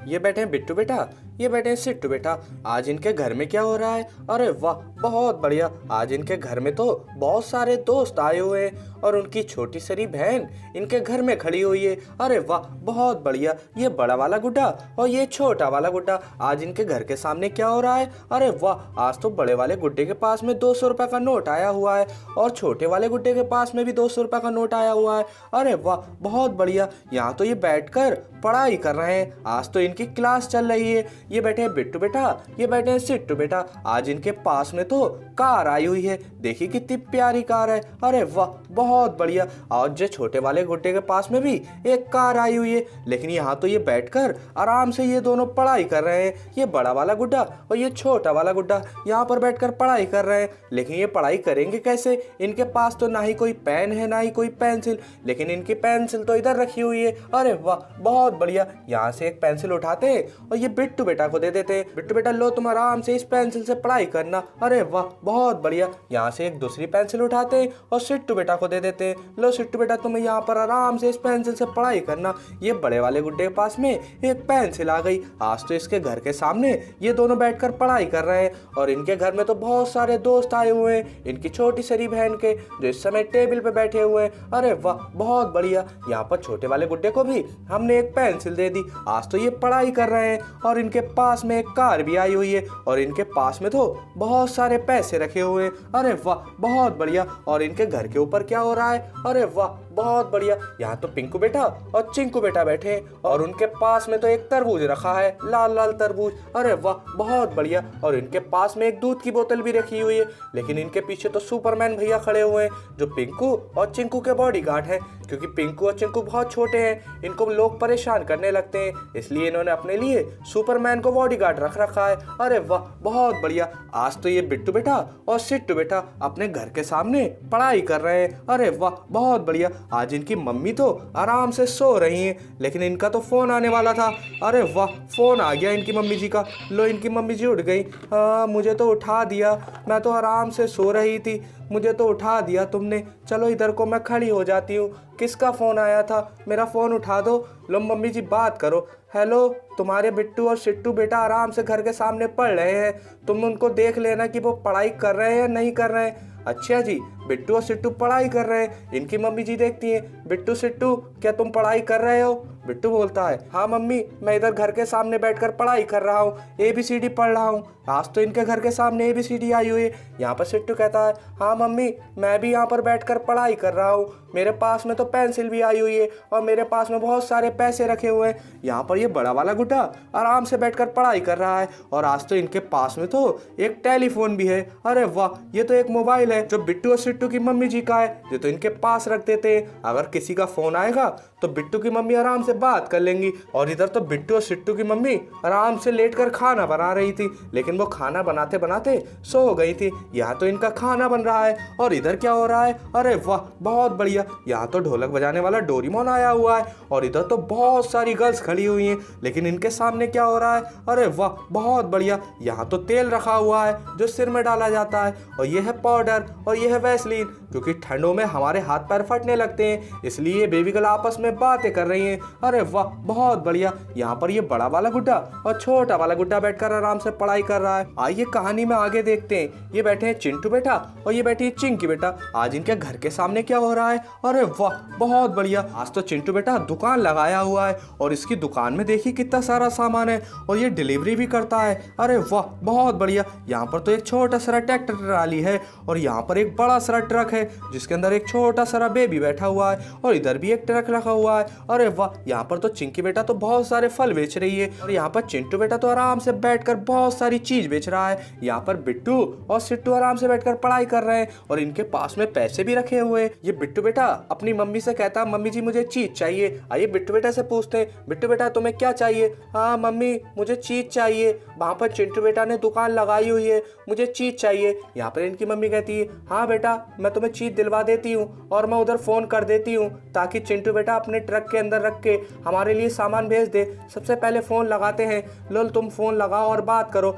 ये बैठे हैं बिट्टू बेटा, ये बैठे हैं सिट्टू बेटा। आज इनके घर में क्या हो रहा है? अरे वाह, बहुत बढ़िया। आज इनके घर में तो बहुत सारे दोस्त आए हुए हैं और उनकी छोटी सी बहन इनके घर में खड़ी हुई है। अरे वाह, बहुत बढ़िया। ये बड़ा वाला गुड्डा और ये छोटा वाला गुड्डा, आज इनके घर के सामने क्या हो रहा है? अरे वाह, आज तो बड़े वाले गुड्डे के पास में 200 रुपए का नोट आया हुआ है और छोटे वाले गुड्डे के पास में भी 200 रुपए का नोट आया हुआ है। अरे वाह, बहुत बढ़िया। यहाँ तो ये बैठकर पढ़ाई कर रहे हैं। आज तो इनकी क्लास चल रही है। ये बैठे हैं बिट्टू बेटा, ये बैठे हैं सिट्टू बेटा। आज इनके पास में तो कार आई हुई है। देखिए कितनी प्यारी कार है। अरे वाह, बहुत बढ़िया। और जो छोटे वाले गुड्डे के पास में भी एक कार आई हुई है। लेकिन यहाँ तो ये बैठकर आराम से ये दोनों पढ़ाई कर रहे हैं। ये बड़ा वाला गुड्डा और ये छोटा वाला गुड्डा यहाँ पर बैठकर पढ़ाई कर रहे हैं। लेकिन ये पढ़ाई करेंगे कैसे? इनके पास तो ना ही कोई पेन है ना ही कोई पेंसिल। लेकिन इनकी पेंसिल तो इधर रखी हुई है। अरे वाह, बहुत बढ़िया। यहाँ से एक पेंसिल उठाते हैं और ये बिट्टू बेटा को दे देते हैं। बिट्टू बेटा लो, तुम आराम से इस पेंसिल से पढ़ाई करना। अरे वाह, बहुत बढ़िया। यहाँ से एक दूसरी पेंसिल उठाते हैं और सिट्टू बेटा को दे देते हैं। लो सिट्टू बेटा, तुम यहाँ पर आराम से इस पेंसिल से पढ़ाई करना। ये बड़े वाले गुड्डे के पास में एक पेंसिल आ गई। आज तो इसके घर के सामने ये दोनों बैठकर पढ़ाई कर रहे हैं और इनके घर में तो बहुत सारे दोस्त आए हुए हैं इनकी छोटी सी बहन के, जो इस समय टेबल पे बैठे हुए हैं। अरे वाह, बहुत बढ़िया। यहाँ पर छोटे वाले गुड्डे को भी हमने एक पेंसिल दे दी। आज तो ये पढ़ाई कर रहे हैं और इनके पास में एक कार भी आई हुई है और इनके पास में तो बहुत सारे पैसे रखे हुए हैं। अरे वाह, बहुत बढ़िया। और इनके घर के ऊपर क्या हो रहा है? अरे वाह, बहुत बढ़िया। यहाँ तो पिंकू बेटा और चिंकू बेटा बैठे हैं और उनके पास में तो एक तरबूज रखा है, लाल लाल तरबूज। अरे वाह, बहुत बढ़िया। और इनके पास में एक दूध की बोतल भी रखी हुई है। लेकिन इनके पीछे तो सुपरमैन भैया खड़े हुए हैं, जो पिंकू और चिंकू के बॉडीगार्ड हैं। क्योंकि पिंकू और चिंकू बहुत छोटे हैं, इनको लोग परेशान करने लगते हैं, इसलिए इन्होंने अपने लिए सुपरमैन को बॉडीगार्ड रख रखा है। अरे वाह, बहुत बढ़िया। आज तो ये बिट्टू बेटा और सिट्टू बेटा अपने घर के सामने पढ़ाई कर रहे हैं। अरे वाह, बहुत बढ़िया। आज इनकी मम्मी तो आराम से सो रही हैं, लेकिन इनका तो फोन आने वाला था। अरे वाह, फोन आ गया इनकी मम्मी जी का। लो, इनकी मम्मी जी उठ गई। हाँ, मुझे तो उठा दिया, मैं तो आराम से सो रही थी, मुझे तो उठा दिया तुमने। चलो इधर को मैं खड़ी हो जाती हूँ। किसका फ़ोन आया था? मेरा फ़ोन उठा दो। लो मम्मी जी, बात करो। हेलो, तुम्हारे बिट्टू और सिट्टू बेटा आराम से घर के सामने पढ़ रहे हैं, तुम उनको देख लेना कि वो पढ़ाई कर रहे हैं या नहीं कर रहे हैं। अच्छा जी, बिट्टू और सिट्टू पढ़ाई कर रहे हैं। इनकी मम्मी जी देखती हैं, बिट्टू सिट्टू क्या तुम पढ़ाई कर रहे हो? बिट्टू बोलता है, हाँ मम्मी, मैं इधर घर के सामने बैठकर पढ़ाई कर रहा हूँ, ABCD पढ़ रहा हूँ। आज तो इनके घर के सामने ABCD आई हुई है। यहाँ पर सिट्टू कहता है, हाँ मम्मी, मैं भी यहाँ पर बैठकर पढ़ाई कर रहा हूँ, मेरे पास में तो पेंसिल भी आई हुई है और मेरे पास में बहुत सारे पैसे रखे हुए हैं। यहाँ पर ये बड़ा वाला गुड्डा आराम से बैठकर पढ़ाई कर रहा है और आज तो इनके पास में तो एक टेलीफोन भी है। अरे वाह, ये तो एक मोबाइल है जो बिट्टू और सिट्टू की मम्मी जी का है, ये तो इनके पास रख देते हैं। अगर किसी का फोन आएगा तो बिट्टू की मम्मी आराम से बात कर लेंगी। और इधर तो बिट्टू और सिट्टू की मम्मी आराम से लेटकर खाना बना रही थी, लेकिन वो खाना बनाते बनाते सो गई थी। यहाँ तो इनका खाना बन रहा है और इधर क्या हो रहा है? अरे वाह, बहुत बढ़िया। यहाँ तो ढोलक बजाने वाला डोरेमोन आया हुआ है और इधर तो बहुत सारी गर्ल्स खड़ी हुई हैं, लेकिन इनके सामने क्या हो रहा है? अरे वाह, बहुत बढ़िया। यहाँ तो तेल रखा हुआ है जो सिर में डाला जाता है और ये है पाउडर और ये है वैसलीन, क्योंकि ठंडों में हमारे हाथ पैर फटने लगते हैं, इसलिए बेबी गर्ल आपस में बातें कर रही हैं। अरे वाह, बहुत बढ़िया। यहाँ पर ये बड़ा वाला गुड्डा और छोटा वाला गुड्डा बैठकर आराम से पढ़ाई कर रहा है। आइए कहानी में आगे देखते हैं। ये बैठे हैं चिंटू बेटा और ये बैठी है चिंकी बेटा। आज इनके घर के सामने क्या हो रहा है? अरे वाह, बहुत बढ़िया। आज तो चिंटू बेटा दुकान लगाया हुआ है और इसकी दुकान में देखिए कितना सारा सामान है और ये डिलीवरी भी करता है। अरे वाह, बहुत बढ़िया। यहाँ पर तो एक छोटा सा ट्रैक्टर ट्राली है और यहाँ पर एक बड़ा सा ट्रक है जिसके अंदर एक छोटा सा बेबी बैठा हुआ है और इधर भी एक ट्रक रखा हुआ है। अरे वाह, यहाँ पर तो चिंकी बेटा तो बहुत सारे फल बेच रही है और यहाँ पर चिंटू बेटा तो आराम से बैठकर बहुत सारी चीज बेच रहा है। यहाँ पर बिट्टू और सिट्टू आराम से बैठकर पढ़ाई कर रहे हैं और इनके पास में पैसे भी रखे हुए हैं। ये बिट्टू बेटा अपनी मम्मी से कहता है, मम्मी जी मुझे चीज चाहिए। आइए बिट्टू बेटा से पूछते हैं, बिट्टू बेटा तुम्हें क्या चाहिए? हाँ मम्मी, मुझे चीज चाहिए, वहाँ पर चिंटू बेटा ने दुकान लगाई हुई है, मुझे चीज चाहिए। यहाँ पर इनकी मम्मी कहती है, हाँ बेटा, मैं तुम्हें चीज दिलवा देती हूँ और मैं उधर फोन कर देती हूँ ताकि चिंटू बेटा अपने ट्रक के अंदर रख के हमारे लिए सामान भेज दे। सबसे पहले फोन लगाते हैं। लोल, तुम फोन लगाओ और बात करो।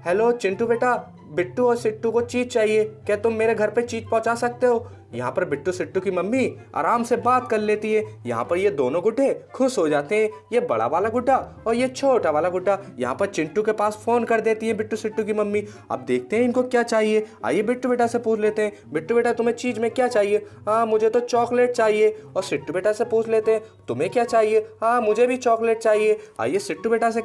हेलो चिंटू बेटा, बिट्टू और सिट्टू को चीज चाहिए, क्या तुम मेरे घर पे चीज पहुंचा सकते हो? यहाँ पर बिट्टू सिट्टू की मम्मी आराम से बात कर लेती है। यहाँ पर ये दोनों गुड्डे खुश हो जाते हैं, ये बड़ा वाला गुड्डा और ये छोटा वाला गुड्डा। यहाँ पर चिंटू के पास फोन कर देती है बिट्टू सिट्टू की मम्मी। अब देखते हैं इनको क्या चाहिए। आइए बिट्टू बेटा से पूछ लेते हैं, बिट्टू बेटा तुम्हें चीज में क्या चाहिए? हाँ मुझे तो चॉकलेट चाहिए। और सिट्टू बेटा से पूछ लेते हैं, तुम्हें क्या चाहिए? हाँ मुझे भी चॉकलेट चाहिए। आइए सिट्टू बेटा से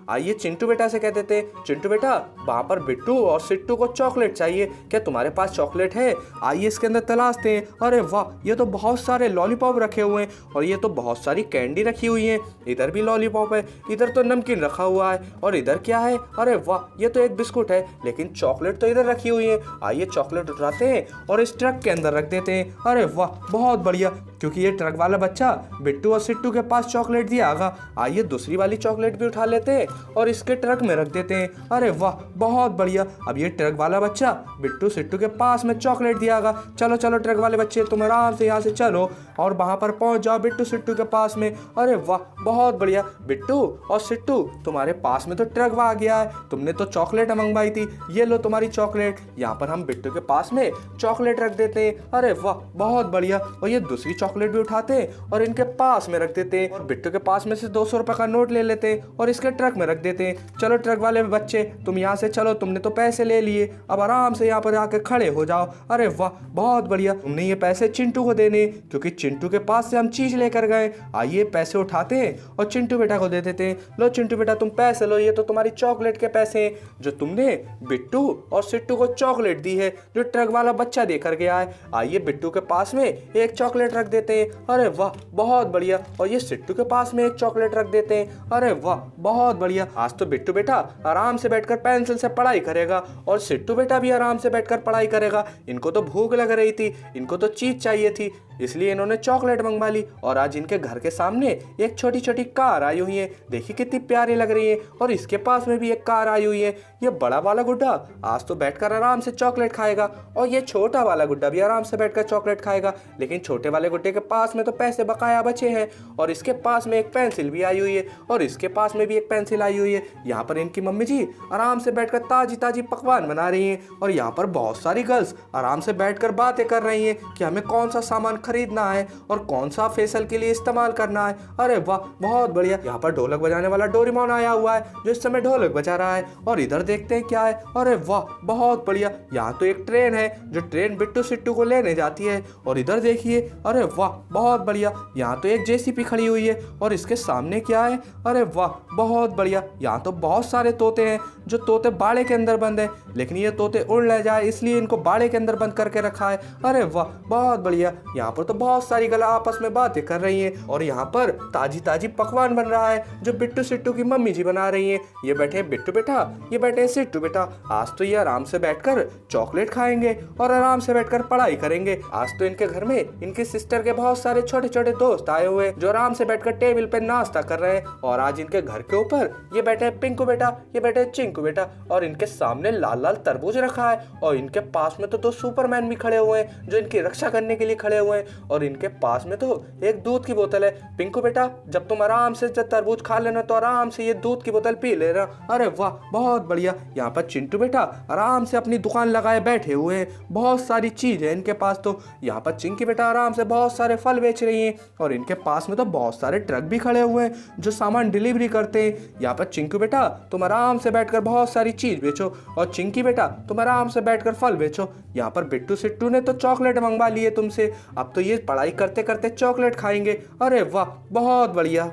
आइए चिंटू बेटा से कह देते हैं, चिंटू बेटा वहाँ पर बिट्टू और सिट्टू को चॉकलेट चाहिए, क्या तुम्हारे पास चॉकलेट है? आइए इसके अंदर तलाशते हैं। अरे वाह, ये तो बहुत सारे लॉलीपॉप रखे हुए हैं और ये तो बहुत सारी कैंडी रखी हुई है। इधर भी लॉलीपॉप है, इधर तो नमकीन रखा हुआ है और इधर क्या है? अरे वाह, ये तो एक बिस्कुट है, लेकिन चॉकलेट तो इधर रखी हुई है। आइए चॉकलेट उठाते हैं और इस ट्रक के अंदर रख देते हैं। अरे वाह, बहुत बढ़िया, क्योंकि ये ट्रक वाला बच्चा बिट्टू और सिट्टू के पास चॉकलेट दिया आगा। आइए दूसरी वाली चॉकलेट भी उठा लेते हैं और इसके ट्रक में रख देते हैं। अरे वाह, बहुत बढ़िया, अब ये ट्रक वाला बच्चा बिट्टू सिट्टू के पास में चॉकलेट दिया आगा। चलो चलो ट्रक वाले बच्चे, तुम आराम से यहाँ से चलो और वहां पर पहुंच जाओ बिट्टू सिट्टू के पास में। अरे वाह, बहुत बढ़िया, बिट्टू और सिट्टू तुम्हारे पास में तो ट्रक आ गया है। तुमने तो चॉकलेट मंगवाई थी, ये लो तुम्हारी चॉकलेट। यहाँ पर हम बिट्टू के पास में चॉकलेट रख देते हैं। अरे वाह, बहुत बढ़िया, और ये दूसरी चॉकलेट भी उठाते हैं और इनके पास में रख देते हैं और बिट्टू के पास में से 200 रुपए का नोट ले लेते हैं और इसके ट्रक में रख देते हैं। चलो ट्रक वाले बच्चे, तुम यहाँ से चलो, तुमने तो पैसे ले लिए, अब आराम से यहाँ पर आके खड़े हो जाओ। अरे वाह, बहुत बढ़िया, तुमने ये पैसे चिंटू को देने, क्योंकि चिंटू के पास से हम चीज लेकर गए। आइए पैसे उठाते हैं और चिंटू बेटा को दे देते हैं। लो चिंटू बेटा, तुम पैसे लो, ये तो तुम्हारी चॉकलेट के पैसे हैं जो तुमने बिट्टू और सिट्टू को चॉकलेट दी है, जो ट्रक वाला बच्चा देकर गया है। आइए बिट्टू के पास में एक चॉकलेट रख देते हैं। अरे वाह, बहुत बढ़िया, और ये सिट्टू के पास में एक चॉकलेट रख देते हैं। अरे वाह, बहुत बढ़िया, आज तो बिट्टू बेटा आराम से बैठकर पेंसिल से पढ़ाई करेगा और सिट्टू बेटा भी आराम से बैठकर पढ़ाई करेगा। इनको तो भूख लग रही थी, इनको तो चीज चाहिए थी, इसलिए इन्होंने चॉकलेट मंगवा ली। और आज इनके घर के सामने एक छोटी छोटी कार आई हुई है, देखिए कितनी प्यारी लग रही है। और इसके पास में भी एक कार आई हुई है। ये बड़ा वाला गुड्डा आज तो बैठकर आराम से चॉकलेट खाएगा और ये छोटा वाला गुड्डा भी आराम से बैठकर चॉकलेट खाएगा। लेकिन छोटे वाले गुड्डे के पास में तो पैसे बकाया बचे हैं और इसके पास में एक पेंसिल भी आई हुई है और इसके पास में भी एक पेंसिल आई हुई है। यहाँ पर इनकी मम्मी जी आराम से बैठकर ताजी ताजी पकवान बना रही हैं और यहाँ पर बहुत सारी गर्ल्स आराम से बैठकर बातें कर रही हैं कि हमें कौन सा सामान खरीदना है और कौन सा फेशियल के लिए इस्तेमाल करना है। अरे वाह, बहुत बढ़िया, यहाँ पर ढोलक बजाने वाला डोरेमोन आया हुआ है जो इस समय ढोलक बजा रहा है। और इधर देखते हैं क्या है। अरे वाह, बहुत बढ़िया, यहाँ तो एक ट्रेन है जो ट्रेन बिट्टू सिट्टू को लेने जाती है। और इधर देखिए, अरे वाह, बहुत बढ़िया, यहाँ तो एक जेसीबी खड़ी हुई है और इसके सामने क्या है? अरे वाह, बहुत बढ़िया, यहाँ तो बहुत सारे तोते हैं जो तोते बाड़े के अंदर बंद है, लेकिन ये तोते उड़ ले जाए इसलिए इनको बाड़े के अंदर बंद करके रखा है। अरे वाह, बहुत बढ़िया, यहाँ पर तो बहुत सारी गला आपस में बातें कर रही हैं और यहाँ पर ताजी ताजी पकवान बन रहा है जो बिट्टू सिट्टू की मम्मी जी बना रही हैं। ये बैठे बिट्टू बेटा, ये बैठे सिट्टू बेटा, आज तो ये आराम से बैठकर चॉकलेट खाएंगे और आराम से बैठकर पढ़ाई करेंगे। आज तो इनके घर में इनकी सिस्टर के बहुत सारे छोटे छोटे दोस्त आए हुए जो आराम से बैठकर टेबल पे नाश्ता कर रहे हैं। और आज इनके घर के ऊपर ये बैठे पिंकू बेटा, ये बैठे चिंकू बेटा, और इनके सामने लाल लाल तरबूज रखा है और इनके पास में तो 2 सुपरमैन भी खड़े हुए हैं जो इनकी रक्षा करने के लिए खड़े हुए हैं। और इनके पास में तो एक दूध की बोतल है। पिंकू बेटा, जब तुम आराम से जब तरबूज खा लेना तो आराम से ये दूध की बोतल पी लेना। अरे वाह, बहुत बढ़िया, यहाँ पर चिंटू बेटा आराम से अपनी दुकान लगाए बैठे हुए हैं, बहुत सारी चीज है इनके पास। तो यहाँ पर चिंकी बेटा आराम से बहुत सारे फल बेच रही हैं और इनके पास में तो बहुत सारे ट्रक भी खड़े हुए हैं जो सामान डिलीवरी करते हैं। यहाँ पर चिंकू बेटा तुम आराम से बैठकर बहुत सारी चीज बेचो और चिंकी बेटा तुम आराम से बैठकर फल बेचो। यहाँ पर बिट्टू सिट्टू ने तो चॉकलेट मंगवा लिए तुमसे, अब तो ये पढ़ाई करते करते चॉकलेट खाएंगे। अरे वाह, बहुत बढ़िया।